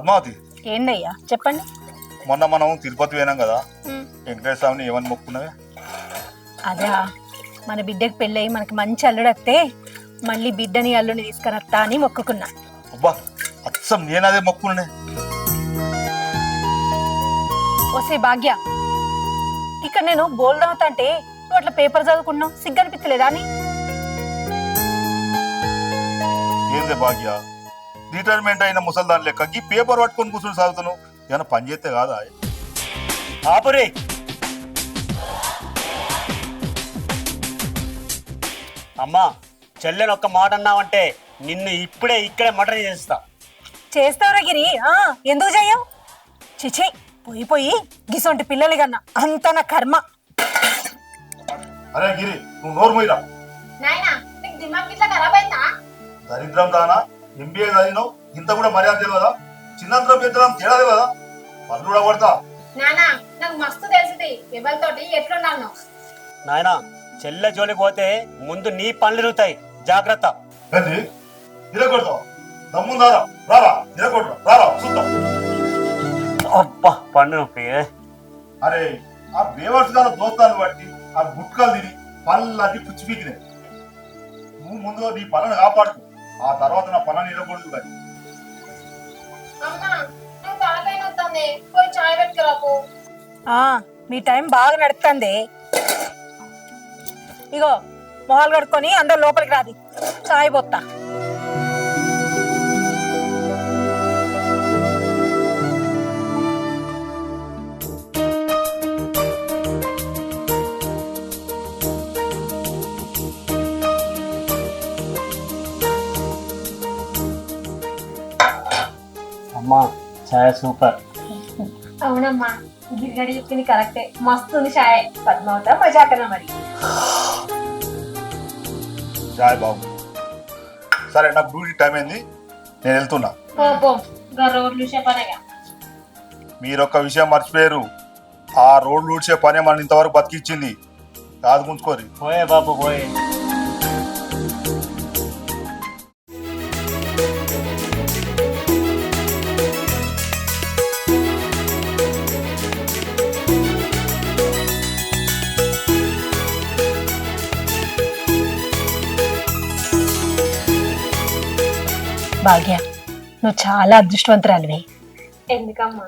పద్మావతి, ఏందయ్యా చెప్పండి. మొన్న మనం తిరుపతి పోయినాం కదా, వెంకటేశ్వర స్వామిని ఏమని మొక్కుకున్నావే? అదే మన బిడ్డకి పెళ్ళయి మనకి మంచి అల్లుడు వస్తే మళ్ళీ బిడ్డని అల్లుని తీసుకురత్తా అని మొక్కుకున్నా. అబ్బా, అచ్చం నేను అదే మొక్కుకునే. వసే భాగ్య, ఇక్కడ నేను బోల్దావుతా అంటే నువ్వు అట్లా పేపర్ చదువుకున్నావు, సిగ్గనిపించలేదా అని? ఏందే భాగ్య, రిటైర్మెంట్ అయిన ముసల్దాని లెక్క ఈ పేపర్ పట్టుకొని కూర్చొని సాగుతున్నావు. ఏమైనా పని చేస్తే కాదా? ఆపురే. అమ్మా, చెల్లెని ఒక్క మాట అన్నావంటే నిన్ను ఇప్పుడే ఇక్కడే మటన్ చేస్తా. చేస్తావురా గిరి, ఎందుకు చెయ్యవు? చిచి, పోయి పోయి గిసొంటి పిల్లలు కన్నా అంత నా కర్మ. అరే గిరి, నువ్వు నోరు మొయ్యరా. దరిద్రం దానా, ఎంబీఏ చదివినావు, ఇంత కూడా మర్యాద తెలియదా? చిన్నంతరం పెద్దలం తేడా తెలియదా? పనులు కూడా కొడతా. నాకు మస్తు తెలిసింది ఎవరితోటి ఎట్లున్నాను. నాయనా, చెల్లె జోలికి పోతే ముందు నీ పనులు ఇరుగుతాయి, జాగ్రత్త. ఏంది ఇరగొడతావు? దమ్ముందారా, రారా, ఇరగొడతా, రారా చూద్దాం. అబ్బా, పండు నొప్పి. అరే, ఆ బేవర్స్ గాల దోస్తాను బట్టి ఆ గుట్కాలు తిని పళ్ళన్నీ పుచ్చి పీకినాయి. నువ్వు ముందు నీ పనులను కాపాడుకో, ఆ తర్వాత నా పనులను ఇరగకూడదు. కానీ పోయి చాయ్ పెట్టుకురాకు. మీ టైం బాగా నడుస్తుంది. ఇగో మొహాలు కడుక్కొని అందరు లోపలికి రాది, చాయ్ పోతా. అమ్మా, చాయ్ సూపర్. అవునమ్మా, గిరిగడి చెప్పింది కరెక్టే, మస్తు ఉంది చాయ్. పద్మావత మజాకనా మరి. జాయ్ బాబు, సరే నాకు డ్యూటీ టైం అయింది, నేను వెళ్తున్నా. రోడ్లు పనేగా. మీరొక్క విషయం మర్చిపోయారు, ఆ రోడ్లు ఊడ్చే పనే మన ఇంతవరకు బతికిచ్చింది. కాదు గుంచుకోరి. పోయే బాబు పోయే. భాగ్య, నువ్వు చాలా అదృష్టవంతురాలివి. ఎందుకమ్మా?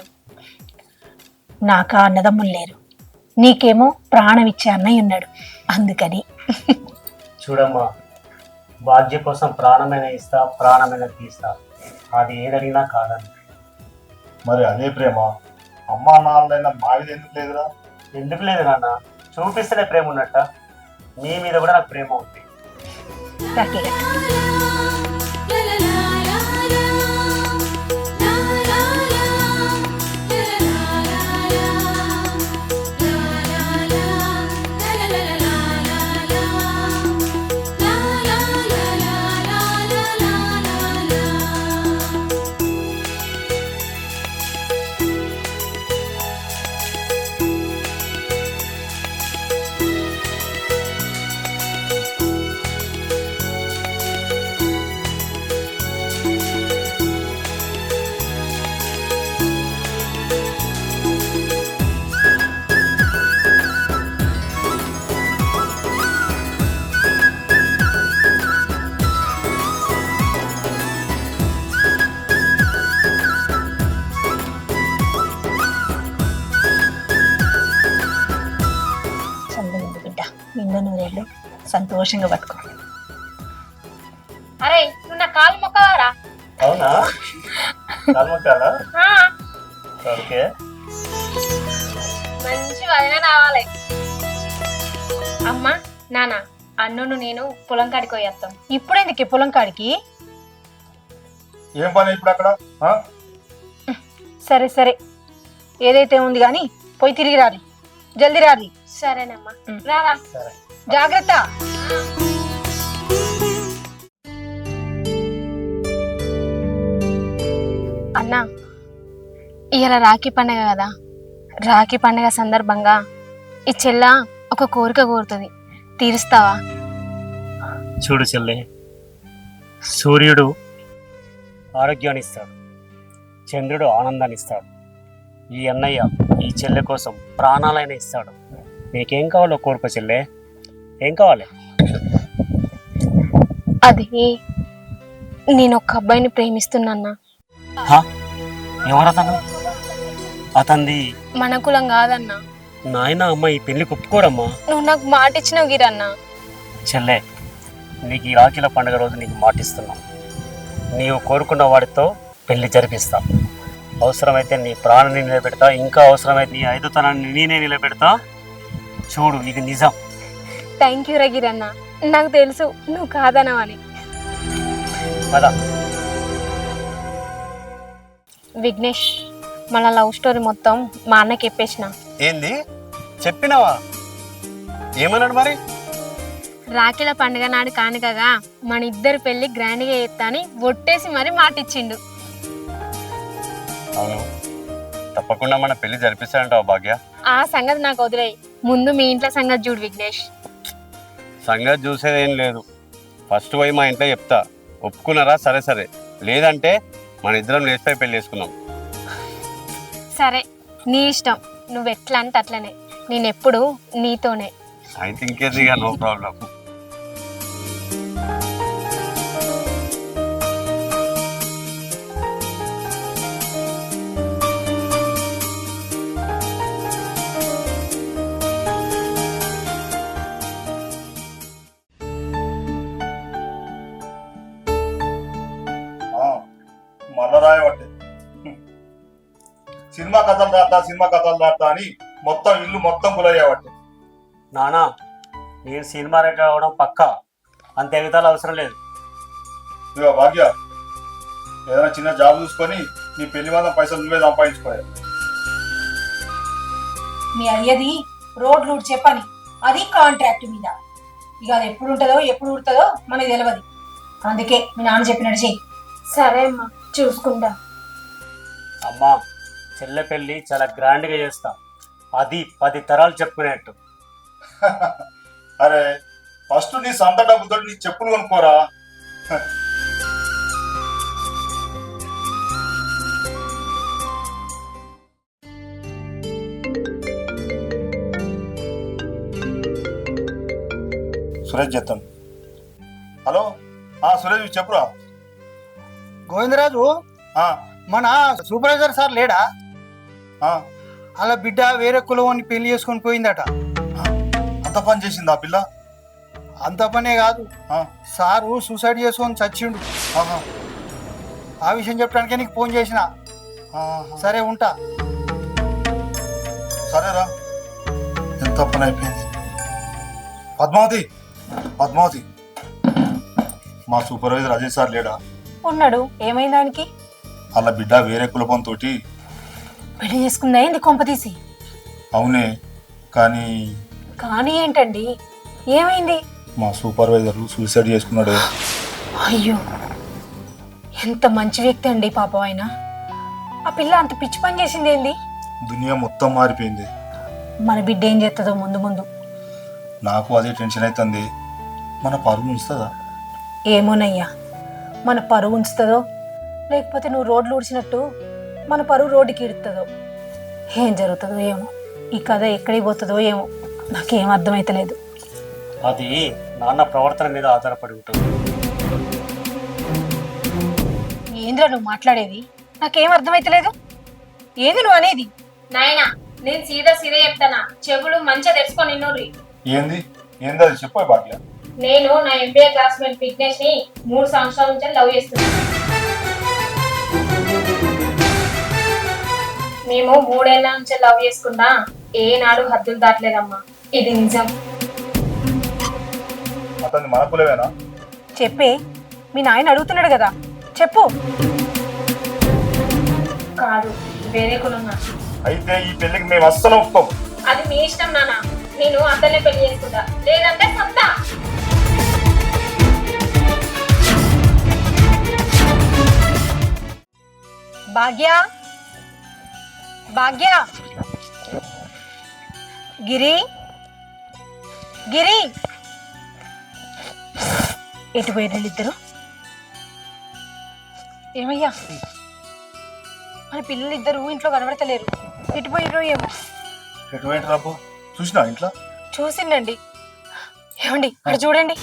నాకు అన్నదమ్ములు లేరు, నీకేమో ప్రాణం ఇచ్చే అన్నయ్య ఉన్నాడు, అందుకని. చూడమ్మా, భాగ్య కోసం ప్రాణమైన ఇస్తా, ప్రాణమైన తీస్తా, అది ఏదడిగినా కాదని. మరి అదే ప్రేమ అమ్మా నాన్నైనా మావిది ఎందుకు లేదురా? ఎందుకు లేదు నాన్న, చూపిస్తేనే ప్రేమ ఉన్నట్ట. మీ మీద కూడా నాకు ప్రేమ ఉంది. నిండు నూరేళ్ళు సంతోషంగా బతుకో. అరే, నువ్వు నా కాలు మొక్కవారా? అవునా? ఓకే, మంచి వదిన రావాలి. అమ్మా నాన్న, అన్నును నేను పొలం కాడికి పోయేస్తాం. ఇప్పుడెందుకు పొలం కాడికి? ఏం పని ఇప్పుడు అక్కడ? సరే సరే, ఏదైతే ఉంది కానీ పోయి తిరిగి రాలి, జల్దీ రాలి. సరేనమ్మా, రారా. జాగ్రత్త. అన్నా, ఇవాళ రాఖీ పండుగ కదా, రాఖీ పండుగ సందర్భంగా ఈ చెల్ల ఒక కోరిక కోరుతుంది, తీరుస్తావా? చూడు చెల్లె, సూర్యుడు ఆరోగ్యాన్ని ఇస్తాడు, చంద్రుడు ఆనందాన్ని ఇస్తాడు. ఈ అన్నయ్య ఈ చెల్లె కోసం ప్రాణాలైనా ఇస్తాడు. నీకేం కావాలో కోరుకో చెల్లె. ఏం కావాలి? అది నేను ఒక అబ్బాయిని ప్రేమిస్తున్నా. ఎవరతను? అతంది మన కులం కాదన్నా. నాయన అమ్మ ఈ పెళ్లి ఒప్పుకోరమ్మా. నువ్వు నాకు మాట ఇచ్చినావు గిరన్నా. చెల్లె, నీకు ఈ రాఖీల పండుగ రోజు నీకు మాటిస్తున్నా. నీవు కోరుకున్న వాడితో పెళ్లి జరిపిస్తా. అవసరమైతే నీ ప్రాణాన్ని నిలబెడతా, ఇంకా అవసరమైతే నీ ఐదుతనాన్ని నేనే నిలబెడతా. చూడు, ఇది నిజం. థ్యాంక్ యూ రగిరన్నా. నాకు తెలుసు నువ్వు కాదనవని. కదా విఘ్నేష్, మన లవ్ స్టోరీ మొత్తం మా అన్నకి చెప్పేసిన. ఏంది చెప్పినావా? ఏమన్నాడు మరి? రాఖీల పండుగ నాడు కానుకగా మన ఇద్దరు పెళ్లి గ్రాండ్గా చేస్తా అని ఒట్టేసి మరి మాటిచ్చిండు. అవును, తప్పకుండా మన పెళ్లి జరిపిస్తాడంటావా భాగ్య? ఆ సంగతి నాకు వదిలేయి. ముందు మీ ఇంట్లో సంగతి చూడు విఘ్నేష్. సంగతి చూసేదేం లేదు. ఫస్ట్ పోయి మా ఇంట్లో చెప్తా. ఒప్పుకున్నారా? సరే సరే, లేదంటే మన ఇద్దరం లేచిపోయి పెళ్లి చేసుకున్నాం. సరే, నీ ఇష్టం. నువ్వు ఎట్లా అంటే అట్లనే. నేనెప్పుడు నీతోనే. అయితే ఇంకేది, నో ప్రాబ్లం. మళ్ళా రాయబట్టే సినిమా కథలు రాస్తా అని మొత్తం ఇల్లు మొత్తం కులయ్యబట్టే. నానా, నేను సినిమా రేట్ అవ్వడం పక్కా. అంత ఎగతాలు అవసరం లేదు. ఇక భాగ్య, ఏదైనా చిన్న జాబ్ చూసుకొని నీ పెళ్లి మాత్రం పైసలు నువ్వే సంపాదించుకోవాలి. మీ అయ్యది రోడ్ రూట్ చెప్పని, అది కాంట్రాక్ట్ మీద. ఇక అది ఎప్పుడు ఉంటుందో ఎప్పుడు ఉడుతుందో మనకి తెలియదు. అందుకే మీ నాన్న చెప్పినట్టు చెయ్యి. సరే అమ్మా, చూసుకుంటా. అమ్మా, చెల్లె పెళ్ళి చాలా గ్రాండ్గా చేస్తా. అది 10 తరాలు చెప్పుకునేట్టు. అరే, ఫస్ట్ నీ సొంత డబ్బుతో నీ చెప్పులు కొనుక్కోరా. సురేష్ చెప్తాను. హలో, సురేష్ చెప్పురా. గోవిందరాజు, మన సూపర్వైజర్ సార్ లేడా? అలా బిడ్డ వేరే కులం పెళ్లి చేసుకొని పోయిందట. అంత పని చేసింది ఆ పిల్ల? అంత పనే కాదు, సారు సూసైడ్ చేసుకొని చచ్చిండు. ఆ విషయం చెప్పడానికే నీకు ఫోన్ చేసిన. సరే, ఉంటా. సరేరా. ఎంత పని అయిపోయింది. పద్మావతి, మా సూపర్వైజర్ అజయ్ సార్ లేడా? ఉన్నాడు. ఏమైంది దానికి? అలా బిడ్డ వేరే కులపంతో పెళ్లి చేసుకుందా ఏంది కొంపతీసి? అవునే, కానీ ఏంటండి, ఏమైంది? మా సూపర్వైజర్ సూసైడ్ చేసుకున్నాడు. అయ్యో, ఎంత మంచి వ్యక్తి అండి పాపం ఆయన. ఆ పిల్ల అంత పిచ్చి పని చేసింది ఏంది? దునియా మొత్తం మారిపోయింది. మన బిడ్డ ఏం చేస్తుందో ముందు. నాకు అదే టెన్షన్ అవుతుంది. మన పరువు ఉంచుతుందా? ఏమోనయ్యా, మన పరువు ఉంచుతుందో లేకపోతే నువ్వు రోడ్లు ఊడ్చినట్టు మన పరువు రోడ్డుకి ఇడుతుందో, ఏం జరుగుతుందో ఏమో. ఈ కథ ఎక్కడికి పోతుందో ఏమో, నాకేం అర్థమైతలేదు. అది నాన్న ప్రవర్తన మీద ఆధారపడి ఉంటుంది. ఏంద్రా నువ్వు మాట్లాడేది? నాకేం అర్థమైతలేదు. ఏంది నువ్వు అనేది? నాయనా, నేను సీదా చెప్తానా, చెవులు మంచిగా తెరుచుకొని నిన్నూరి. ఏంది అది చెప్పు భాగ్య. నేను నా ఎంబీఏ క్లాస్మేట్ విఘ్నేష్ ని 3 సంవత్సరాల నుంచి లవ్ చేస్తున్నాను. మేము 3 ఏళ్ల నుంచి లవ్ చేసుకున్నా ఏనాడు హద్దులు దాటలేదమ్మా. ఇది నిజం. అతన్ని మన కులమేనా? చెప్పే, మీ నాయన అడుగుతున్నాడు కదా, చెప్పు. కాదు, వేరే కులం. అయితే ఈ పెళ్లికి మేము అస్సలు ఒప్పుకోం. అది మీ ఇష్టం నాన్న. నేను అతన్నే పెళ్లి చేసుకుంటా, లేదంటే సత్తా. భాగ్య, గిరి, ఎటు పోయిన ఇద్దరు? ఏమయ్యా, మన పిల్లలు ఇద్దరు ఇంట్లో కనబడతలేరు. ఇటు పోయిర్రో ఏమో. ఎటువంటి రాబో చూసినా ఇంట్లో చూసిండండి. ఏమండి అక్కడ చూడండి.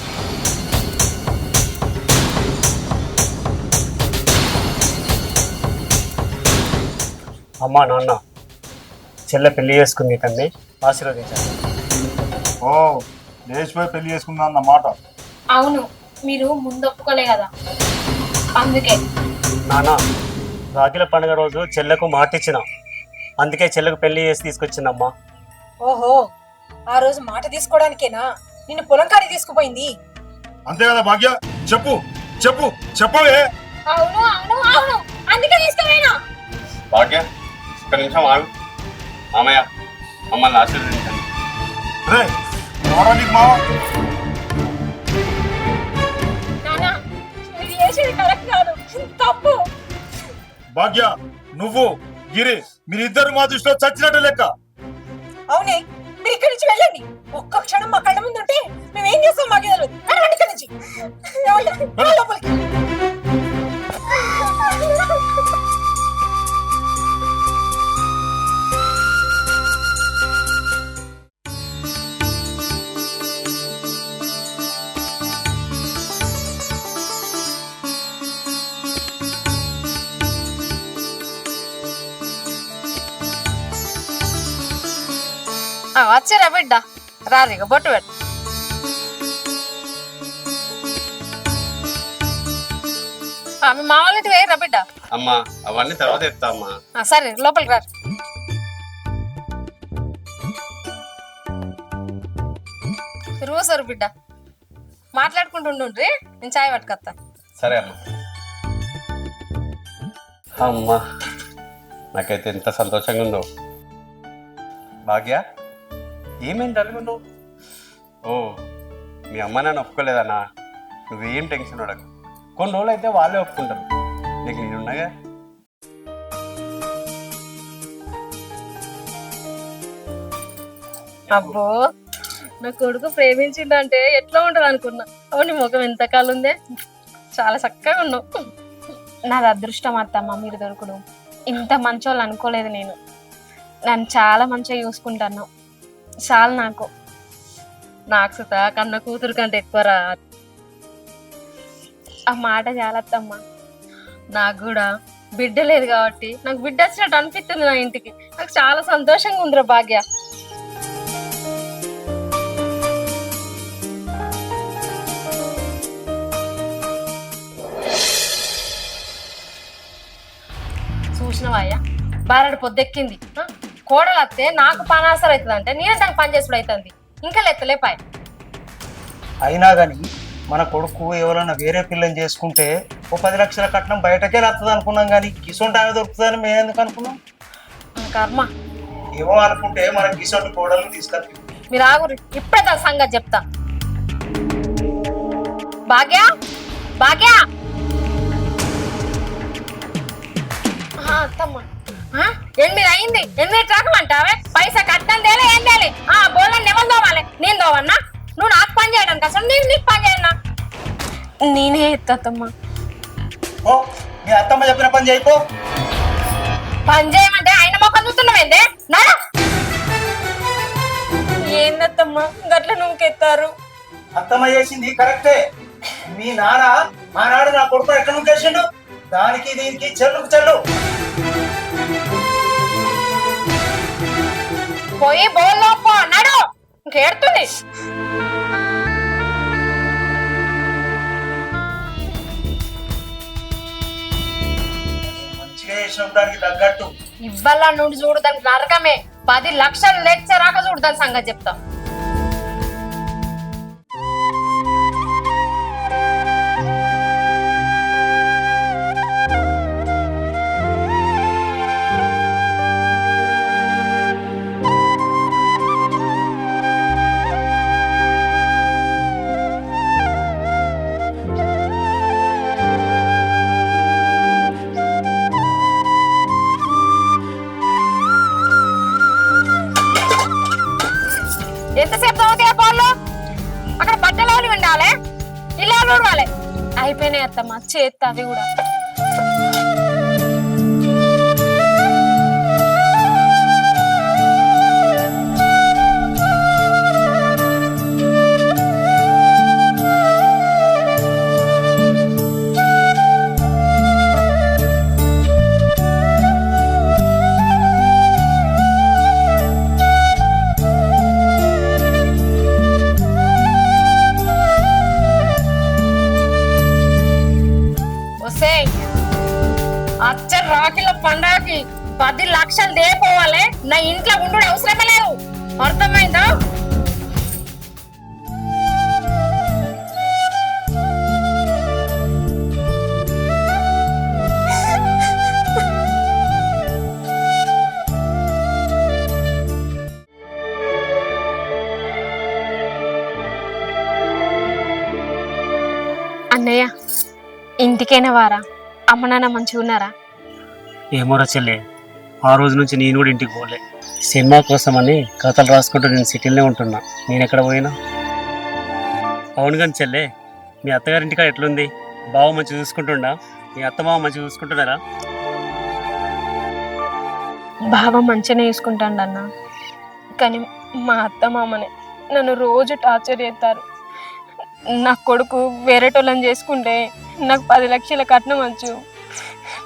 అమ్మా నాన్న చెల్లె పెళ్లి చేసుకుంది తండ్రి, ఆశీర్వదించండి. ఓ లేచిపోయి పెళ్లి చేసుకుందా అన్నమాట. అవును, మీరు ముందు ఒప్పుకోలే కదా, అందుకే. నాన్న రాఖీల పండుగ రోజు చెల్లెకు మాటిచ్చిన, అందుకే చెల్లెకు పెళ్లి చేసి తీసుకొచ్చిందమ్మా. ఓహో, ఆ రోజు మాట తీసుకోవడానికేనా నిన్ను పొలం కాడికి తీసుకుపోయింది? అంతే కదా భాగ్య, చెప్పు చెప్పు చెప్పవే. అవును అవును అవును, అందుకే తీసుకుపోయినా. భాగ్య ఒక్క నిమిషం ఆగు. మామయ్య మమ్మల్ని ఆశీర్వదించండి. రే ఎవరా నీకు మావ? నానా, మీరు చేసేది కరెక్ట్ కాదు, తప్పు. భాగ్య నువ్వు గిరి మీరిద్దరు మా దృష్టిలో చచ్చినట్టు లెక్క. అవునే, మీరు ఇక్కడి నుంచి వెళ్ళండి. ఒక్క క్షణం మా కళ్ళ ముందు ఉంటే మేమేం చేస్తాం మాకు తెలియదు. నడవండి ఇక్కడి నుంచి. ఏమండి? రా లోపలికి. వచ్చారా బిడ్డ? రారిగా బొట్టు పెట్టు. మీ మామూలు వేయరా బిడ్డ? అమ్మా అవన్నీ తర్వాత చెప్తా అమ్మా. సరే లోపలికి రారు. రోజు బిడ్డ మాట్లాడుకుంటుండ్రి, నేను చాయ్ పట్టుకొస్తా. సరే అమ్మా. అమ్మా నాకైతే ఎంత సంతోషంగా ఉందో. భాగ్య ఏమేంటి అనుకున్నావు? ఓ మీ అమ్మ నాన్న ఒప్పుకోలేదన్నా, నువ్వేం టెన్షన్ పడకు. కొన్ని రోజులు అయితే వాళ్ళే ఒప్పుకుంటారు, నీకు నేనున్నాగా. అబ్బో, నా కొడుకు ప్రేమించిందంటే ఎట్లా ఉంటది అనుకున్నా. అవును, ముఖం ఎంత కాలు ఉందే, చాలా చక్కగా ఉన్నావు. నాది అదృష్టం అత్తమ్మ మీరు దొరకడం. ఇంత మంచోళ్ళు అనుకోలేదు నేను. నన్ను చాలా మంచిగా చూసుకుంటాను. చాలు నాకు. నాకు సుత కన్న కూతురు కంటే ఎక్కువరా. ఆ మాట చాలత్తమ్మ. నాకు కూడా బిడ్డ లేదు కాబట్టి నాకు బిడ్డ వచ్చినట్టు అనిపిస్తుంది నా ఇంటికి. నాకు చాలా సంతోషంగా ఉందిరా భాగ్య. చూసినవాయ్యా, బారడు పొద్దెక్కింది. కోడలు వస్తే నాకు పని ఆసర అవుతుంది అంటే నేనే దానికి పని చేసుడు అవుతుంది. ఇంకా లెక్కలేపాయి. అయినా కానీ మన కొడుకు ఎవరైనా వేరే పిల్లని చేసుకుంటే ఓ 10 లక్షల కట్నం బయటకే వస్తుంది అనుకున్నాం, కానీ కిసొంటి ఆమె దొరుకుతుందని మేము ఎందుకు అనుకున్నాం? కర్మ. ఏమో అనుకుంటే మనం కిసొంటి కోడలు తీసుకొచ్చి. మీరు ఆగురు, ఇప్పుడే దాని సంగతి చెప్తా. భాగ్య, భాగ్య. అత్తమ్మ 8 అయింది, 8 రకమంటావే? పైసా కట్టం తేలే, ఏం తేలే. బోలని ఎవరు దోవాలి? నేను దోవన్నా? నువ్వు నాకు పని చేయడానికి అసలు నీకు పని చేయన్నా? నేనే ఎత్తమ్మా. ఓ మీ అత్తమ్మ చెప్పిన పని చేయపో. పని చేయమంటే ఆయన మొక్కలు చూస్తున్నావేందే? నారా ఏందత్తమ్మా గట్ల నువ్వుకెత్తారు? అత్తమ్మ చేసింది కరెక్టే. మీ నాన్న ఆనాడు నా కొడుకు ఎక్కడ నుంచి చేసిండు, దానికి దీనికి చెల్లుకు చెల్లు. పోయి బోల్లో నడు, ఇంకేడుతుంది. మంచిగా చేసిన దానికి తగ్గట్టు ఇవ్వాల నుండి చూడు, దానికి నరకమే. 10 లక్షలు లెచ్చరాక చూడు దాని సంగతి చెప్తా. ఎంతసేపు చదువుతాయి బాల్లో? అక్కడ బట్టలు ఉండాలి, ఇల్లు ఊడవాలి. అయిపోయినాయి అత్తమ్మ, చేత్తా అవి కూడా. 10 లక్షలు దేపోవాలి, నా ఇంట్లో ఉండు అవసరమే లేదు. అర్థమైందా? అన్నయ్య, ఇంటికైనా వారా? అమ్మ నాన్న మంచిగా ఉన్నారా? ఏమోరా చెల్లె, ఆ రోజు నుంచి నేను కూడా ఇంటికి పోలే. సినిమా కోసమని కథలు రాసుకుంటూ నేను సిటీలోనే ఉంటున్నా. నేను ఎక్కడ పోయినా. అవును కానీ చెల్లె, మీ అత్తగారింటికాడ ఎట్లుంది? బావ మంచిగా చూసుకుంటుండా? మీ అత్త బావ మంచిగా చూసుకుంటున్నారా? బావ మంచిగానే చూసుకుంటాడు అన్న, కానీ మా అత్త మామనే నన్ను రోజు టార్చర్ చేస్తారు. నా కొడుకు వేరేటోళ్ళని చేసుకుంటే నాకు 10 లక్షల కట్నం వచ్చు,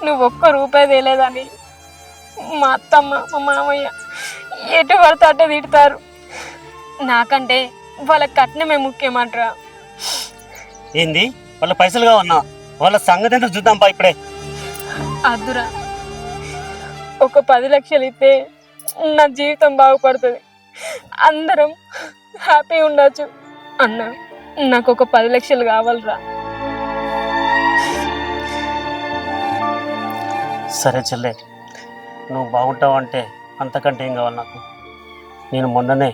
నువ్వు ఒక్క రూపాయి తేలేదని మా అత్తమ్మ మా మామయ్య ఎటు పడితే అట్టే తిడతారు. నాకంటే వాళ్ళ కట్నమే ముఖ్యమంటరా. ఏంది వాళ్ళ పైసలు కావన్నా? వాళ్ళ సంగతి ఏంటో చూద్దాం పా ఇప్పుడే. అద్దురా, ఒక 10 లక్షలు ఇస్తే నా జీవితం బాగుపడుతుంది, అందరం హ్యాపీ ఉండొచ్చు. అన్న, నాకు ఒక 10 లక్షలు కావాలరా. సరే చెల్లె, నువ్వు బాగుంటావు అంటే అంతకంటే ఏం కావాలి నాకు. నేను మొన్ననే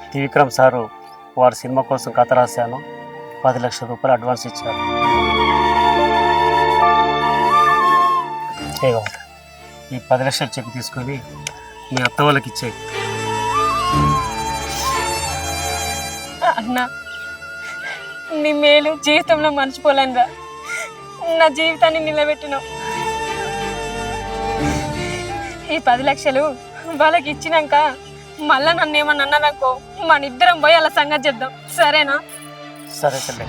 త్రివిక్రమ్ సారు వారి సినిమా కోసం కథ రాశాను. 10 లక్షల రూపాయలు అడ్వాన్స్ ఇచ్చారు. ఏగో ఈ 10 లక్షలు చెక్ తీసుకొని మీ అత్త వాళ్ళకి ఇచ్చేయి. అన్న, నీ మేలు జీవితంలో మర్చిపోలేనురా. నా జీవితాన్ని నిలబెట్టినావు. ఈ 10 లక్షలు వాళ్ళకి ఇచ్చినాక మళ్ళా నన్ను ఏమన్నా అన్నారనుకో, మన ఇద్దరం పోయి అలా సంగతి చేద్దాం, సరేనా? సరే చెల్లె.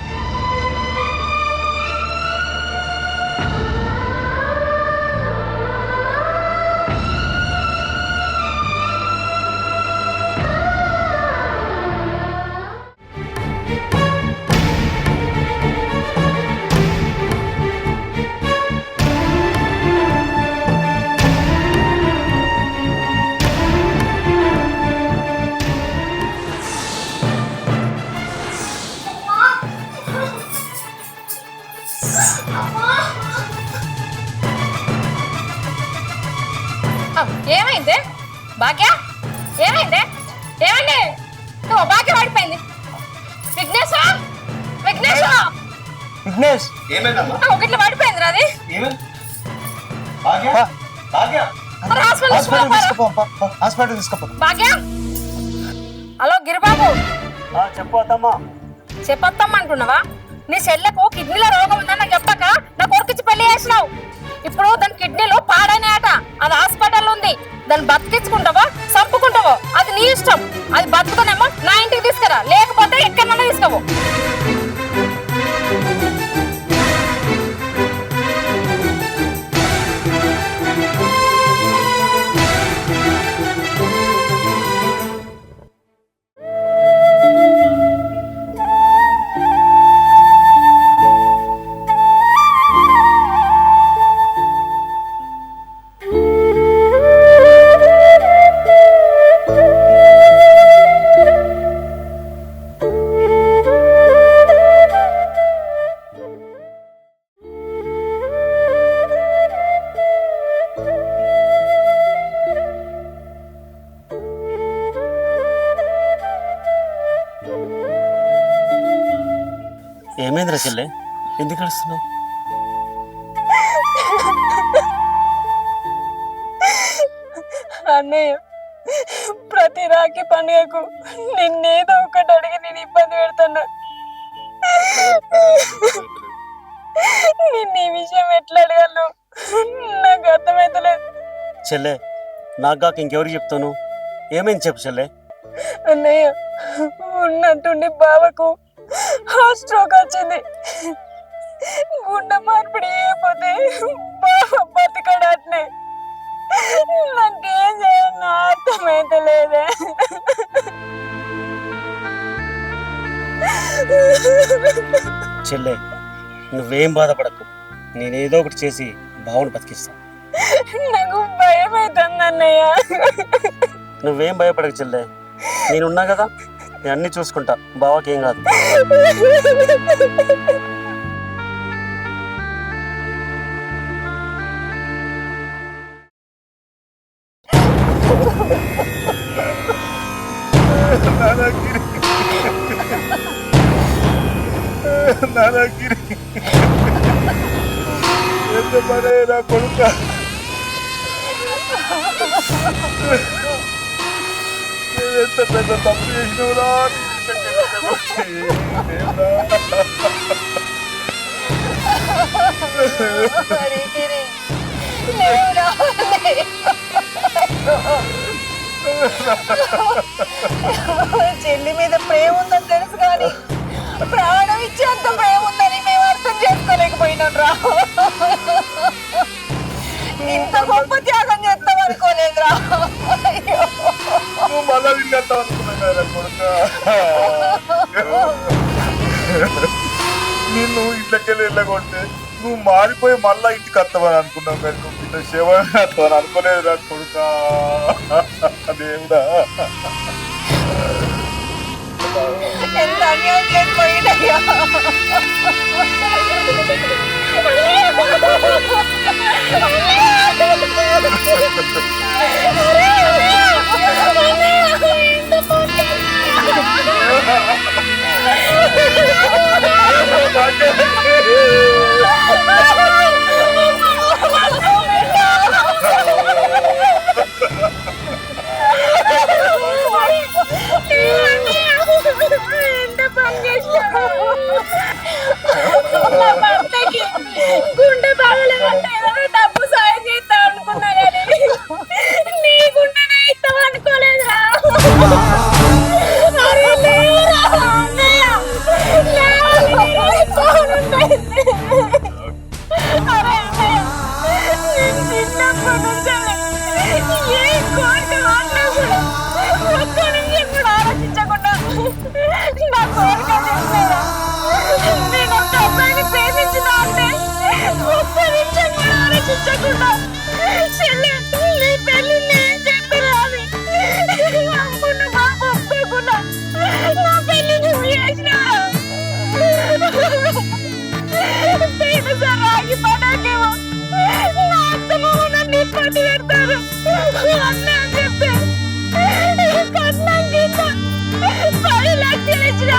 ఏమైంది భాగ్య? ఏమైంది? ఏమండి? నువ్వు భాగ్య పడిపోయింది. విఘ్నేశ, విఘ్నేశ, విఘ్నేష్ ఏమైందమ్మా? ఒకటి పడిపోయింది రాది. ఏమైంది? భాగ్య, భాగ్య. హాస్పిటల్ తీసుకోపో. భాగ్య, హలో గిరిబాబు, చెప్పు అత్తమ్మా. చెప్పొస్తామంటున్నావా? నీ చెల్లెకు కిడ్నీలో రోగం ఉందని నాకు చెప్పక నా కొడుకుచ్చి పెళ్లి చేసినావు. ఇప్పుడు దాని కిడ్నీలో పాడైనాయట, అది హాస్పిటల్ ఉంది. దాన్ని బతికించుకుంటావో చంపుకుంటావో అది నీ ఇష్టం. అది బతుకునేమో నా ఇంటికి తీసుకురా, లేకపోతే ఎక్కడన్నా తీసుకోవో. ఏమైందిరా చెల్లె, ఎందుకు అడుస్తున్నావు? అన్నయ్య, ప్రతి రాఖీ పండుగకు నిన్నేదో ఒకటి అడిగి నేను ఇబ్బంది పెడతాను. నిన్న ఈ విషయం ఎట్లా అడగాలో నాకు అర్థమైతలేదు. చెల్లె, నాకు కాక ఇంకెవరికి చెప్తాను? ఏమైంది చెప్పు చెల్లె. అన్నయ్య, ఉన్నట్టుండి బావకు స్ట్రోక్ వచ్చింది. గుండె మార్పిడి అయిపోతే బావ బతకడాట్నే. నాకేం చేయాలో అర్థమైతలేదే. చెల్లె, నువ్వేం బాధపడకు. నేనేదో ఒకటి చేసి బావను బతికిస్తాను. నాకు భయం అవుతుంది అన్నయ్య. నువ్వేం భయపడక చెల్లె, నేనున్నా కదా, నేను అన్నీ చూసుకుంటా, బావకి ఏం కాదు. నాన్నగిరి ఎంత పనే నా కొడుక, ఎంత పెద్ద తప్పు చేసినవురా. చెల్లి మీద ప్రేమ ఉందని తెలుసు కానీ ప్రాణం ఇచ్చేంత ప్రేమ ఉందని మేము అర్థం చేసుకోలేకపోయినాం రా. ఇంత గొప్ప త్యాగం చేస్తాం అనుకోలేదురా. నువ్వు మళ్ళా తింటావు అనుకున్నా కొడుక. నిన్ను ఇంట్లోకెళ్ళి వెళ్ళగొడితే నువ్వు మారిపోయి మళ్ళా ఇంటికి వస్తావని అనుకున్నావు, కానీ నువ్వు ఇంత సేవ వస్తావని అనుకోలేదురా కొడుక. దేవుడా, ఎంత అన్యాయం చేసిపోయినయ్యా. ఎంత పని చేసినావు. నా భర్తకి గుండె బాగలేదంటే ఏదైనా డబ్బు సాయం చేస్తావు అనుకున్నా కానీ నీ గుండెనే ఇస్తావు అనుకోలేదురా. అరే లేరా అన్నయ్య, అరే అన్నయ్య, నేను చిన్నప్పటి నుంచి ఏ కోరిక వాడినా కూడా ఒక్క నిమిషం కూడా ఆలోచించకుండా నా కోరిక తీర్చేదా. నేను ఒక అబ్బాయిని ప్రేమించిన అంటే ఒక్క నిమిషం కూడా ఆలోచించకుండా చెల్లి నీ పెళ్లి నేను చెప్పినా అని అమ్మున్న బాబు ఒప్పుకోకుండా నా పెళ్లి నువ్వు చేసినా. రాగి పడాకేమో నా అత్తమ్మ నన్ను ఇబ్బంది పెడతారు అన్న అని చెప్తే కట్నం కింద 10 లక్షలు ఇచ్చిన